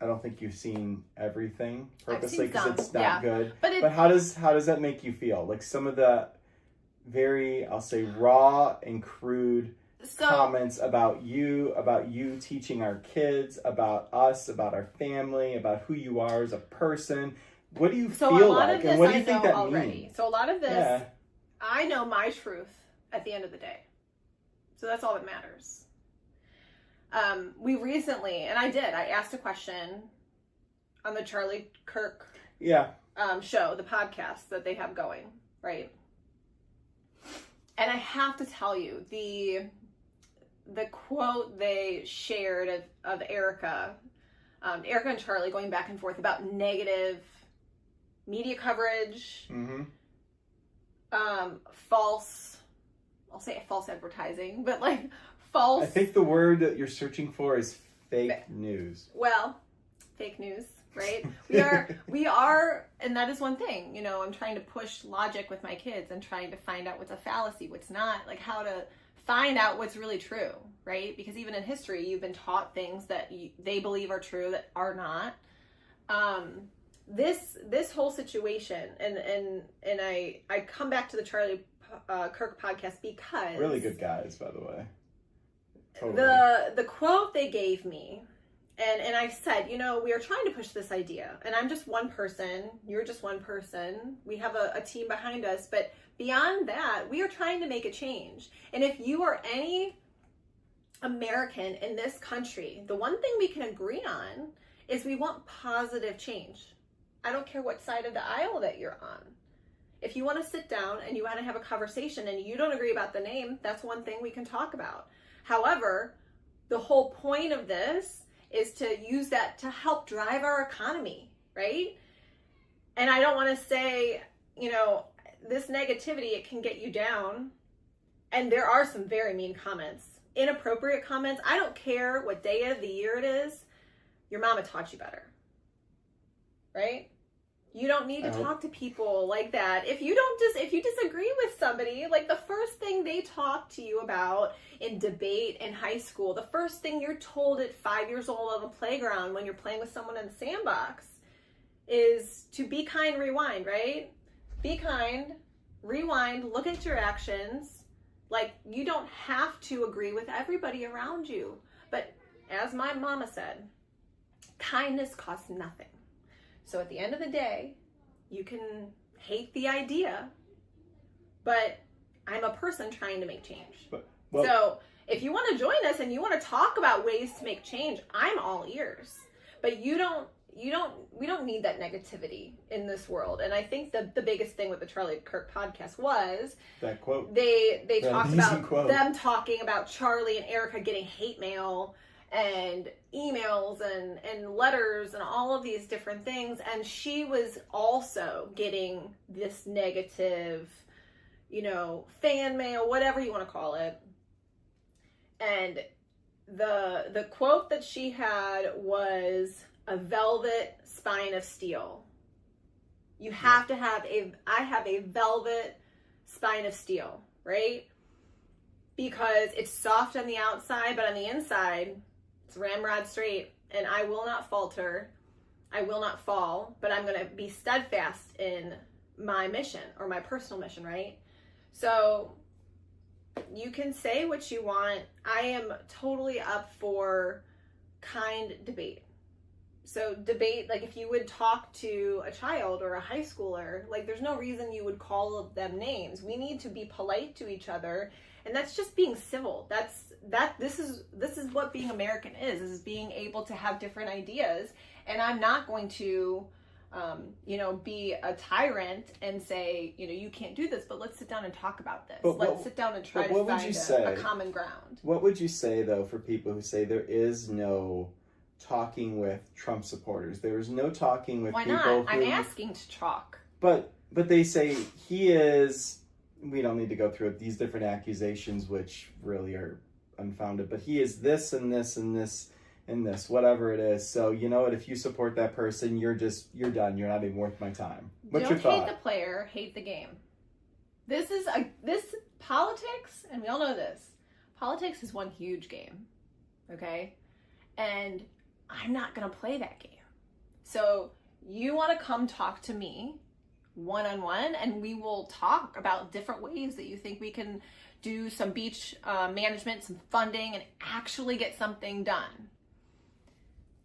I don't think you've seen everything purposely because it's yeah. not good. But how does that make you feel? Like some of the very, I'll say, raw and crude comments about you teaching our kids, about us, about our family, about who you are as a person. What do you feel like, and what do you think that means? So a lot of this, I know my truth at the end of the day. So that's all that matters. We recently, and I asked a question on the Charlie Kirk show, the podcast that they have going, right? And I have to tell you, the quote they shared of Erica and Charlie going back and forth about negative media coverage, false, I'll say false advertising, but like false. I think the word that you're searching for is fake news. Well, fake news, right? We are, and that is one thing, I'm trying to push logic with my kids and trying to find out what's a fallacy, what's not, like how to find out what's really true, right? Because even in history, you've been taught things that they believe are true that are not. This whole situation, and I come back to the Charlie Kirk podcast because really good guys, by the way. Totally. The quote they gave me, and I said, we are trying to push this idea, and I'm just one person, you're just one person, we have a team behind us, but beyond that, we are trying to make a change. And if you are any American in this country, the one thing we can agree on is we want positive change. I don't care what side of the aisle that you're on. If you want to sit down and you want to have a conversation and you don't agree about the name, that's one thing we can talk about. However, the whole point of this is to use that to help drive our economy, right? And I don't want to say, this negativity, it can get you down. And there are some very mean comments, inappropriate comments. I don't care what day of the year it is. Your mama taught you better, right? You don't need to talk to people like that. If you disagree with somebody, like the first thing they talk to you about in debate in high school, the first thing you're told at 5 years old on the playground when you're playing with someone in the sandbox is to be kind, rewind, right? Be kind, rewind, look at your actions. Like, you don't have to agree with everybody around you. But as my mama said, kindness costs nothing. So at the end of the day, you can hate the idea, but I'm a person trying to make change. So if you want to join us and you want to talk about ways to make change, I'm all ears. But we don't need that negativity in this world. And I think the biggest thing with the Charlie Kirk podcast was that quote. They talked about them talking about Charlie and Erica getting hate mail and emails and letters and all of these different things. And she was also getting this negative, fan mail, whatever you want to call it. And the quote that she had was a velvet spine of steel. You have to have I have a velvet spine of steel, right? Because it's soft on the outside, but on the inside, it's ramrod straight, and I will not falter. I will not fall, but I'm going to be steadfast in my mission or my personal mission, right? So you can say what you want. I am totally up for kind debate. So debate, like if you would talk to a child or a high schooler, like there's no reason you would call them names. We need to be polite to each other, and that's just being civil. This is what being American is being able to have different ideas. And I'm not going to be a tyrant and say, you can't do this, but let's sit down and talk about this. Let's sit down and try to find a common ground. What would you say, though, for people who say there is no talking with Trump supporters? There is no talking with people. Why not? I'm asking to talk. But they say he is, we don't need to go through these different accusations, which really are unfounded, but he is this and this and this and this, whatever it is. So you know what, if you support that person, you're done. You're not even worth my time. What's your thought? Don't hate the player, hate the game. This politics, and we all know this. Politics is one huge game. Okay? And I'm not going to play that game. So you want to come talk to me one-on-one, and we will talk about different ways that you think we can do some beach management, some funding, and actually get something done.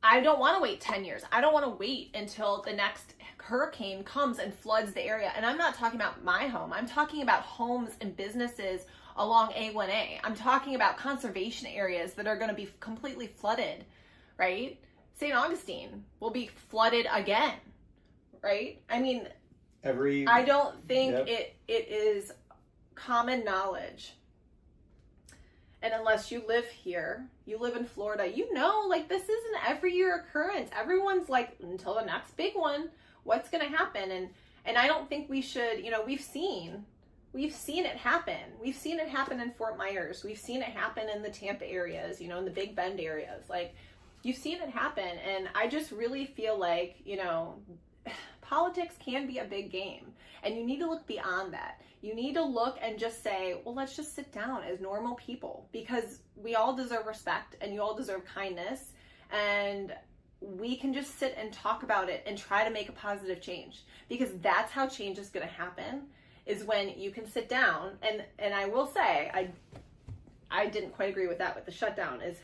I don't want to wait 10 years. I don't want to wait until the next hurricane comes and floods the area. And I'm not talking about my home. I'm talking about homes and businesses along A1A. I'm talking about conservation areas that are going to be completely flooded, right? St. Augustine will be flooded again, right? I mean, I don't think it is common knowledge. And unless you live here, you live in Florida, you know, like, this is an every year occurrence. Everyone's like, until the next big one, what's going to happen? And I don't think we should, you know, we've seen it happen. We've seen it happen in Fort Myers. We've seen it happen in the Tampa areas, you know, in the Big Bend areas. Like, you've seen it happen. And I just really feel like, you know, politics can be a big game, and you need to look beyond that. You need to look and just say, well, let's just sit down as normal people, because we all deserve respect and you all deserve kindness, and we can just sit and talk about it and try to make a positive change, because that's how change is going to happen, is when you can sit down. And I will say, I didn't quite agree with that with the shutdown, is,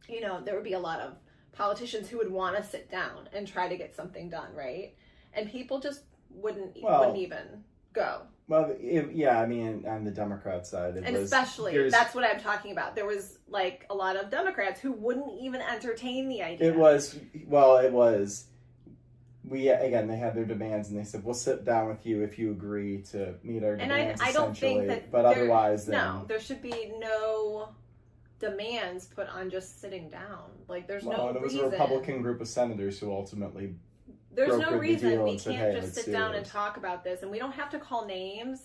you know, there would be a lot of politicians who would want to sit down and try to get something done, right? And people just wouldn't even go. Well, yeah, I mean, on the Democrat side, especially, that's what I'm talking about. There was, like, a lot of Democrats who wouldn't even entertain the idea. Again, they had their demands, and they said, we'll sit down with you if you agree to meet our demands, and I don't think that, but otherwise, no, there should be no demands put on just sitting down. Like, there's no reason. It was a Republican group of senators who ultimately there's no reason we can't just sit down and talk about this, and we don't have to call names.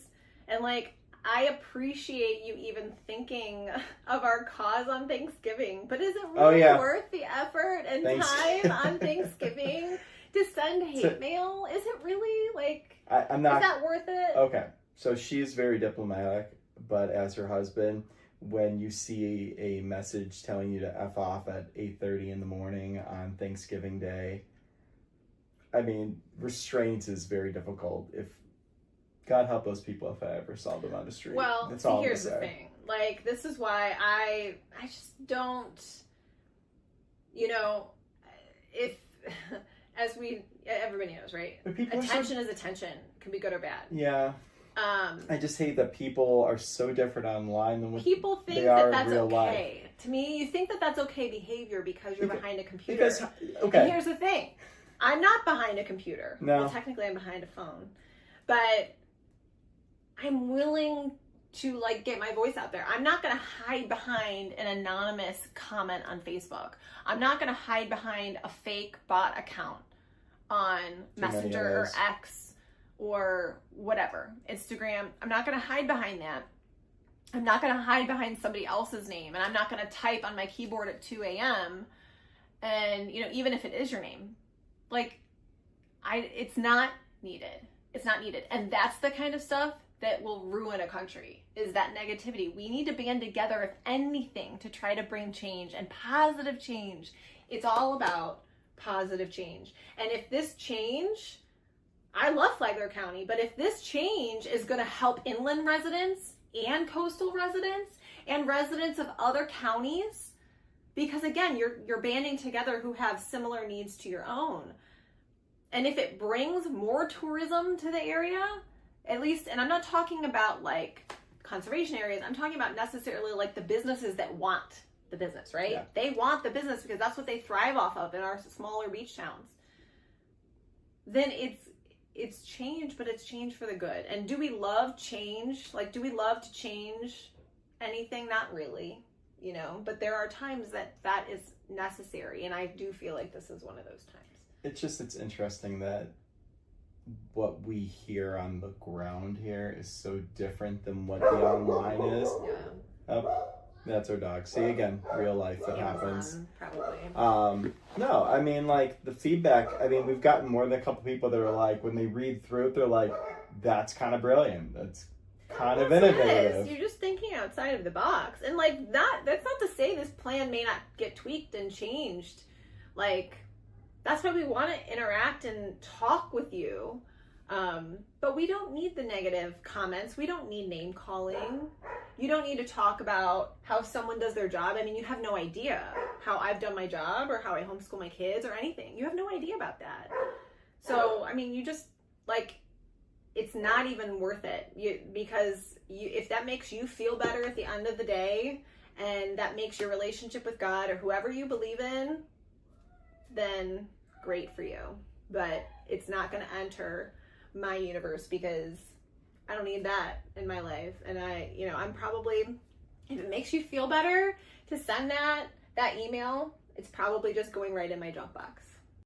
And, like, I appreciate you even thinking of our cause on Thanksgiving, but is it really worth the effort and time on Thanksgiving to send hate mail? Is it really, like, is that worth it? Okay, so she's very diplomatic, but as her husband, when you see a message telling you to F off at 8:30 in the morning on Thanksgiving Day, I mean, restraint is very difficult. If God help those people if I ever saw them on the street. Well, here's the thing. Like, this is why I just don't, you know, if, as everybody knows, right? Attention is attention. It can be good or bad. Yeah. I just hate that people are so different online than what people think they are that's in real okay. life. To me, you think that that's okay behavior because you're behind a computer. Okay. And here's the thing. I'm not behind a computer. No. Well, technically I'm behind a phone. But I'm willing to, like, get my voice out there. I'm not going to hide behind an anonymous comment on Facebook. I'm not going to hide behind a fake bot account on Messenger or X or whatever, Instagram. I'm not going to hide behind that. I'm not going to hide behind somebody else's name, and I'm not going to type on my keyboard at 2 a.m. and, you know, even if it is your name, like, it's not needed. It's not needed. And that's the kind of stuff that will ruin a country, is that negativity. We need to band together, if anything, to try to bring change and positive change. It's all about positive change. And if this change, I love Flagler County, but if this change is going to help inland residents and coastal residents and residents of other counties, because again, you're banding together who have similar needs to your own. And if it brings more tourism to the area, at least, and I'm not talking about, like, conservation areas, I'm talking about necessarily, like, the businesses that want the business, right? Yeah. They want the business because that's what they thrive off of in our smaller beach towns. Then it's change, but it's change for the good. And do we love change? Like, do we love to change anything? Not really, you know, but there are times that is necessary, and I do feel like this is one of those times. It's interesting that what we hear on the ground here is so different than what the online is. Yeah. Oh, that's our dog. See, again, real life that happens. Probably. No, I mean, like, the feedback, I mean, we've gotten more than a couple people that are like, when they read through it, they're like, that's kind of brilliant. That's kind of innovative. You're just thinking outside of the box. And, like, that's not to say this plan may not get tweaked and changed. Like, that's why we want to interact and talk with you. But we don't need the negative comments. We don't need name calling. You don't need to talk about how someone does their job. I mean, you have no idea how I've done my job or how I homeschool my kids or anything. You have no idea about that. So, I mean, you just, like, it's not even worth it. Because if that makes you feel better at the end of the day, and that makes your relationship with God or whoever you believe in, then great for you. But it's not going to enter my universe, because I don't need that in my life. And I'm probably, if it makes you feel better to send that email, it's probably just going right in my junk box.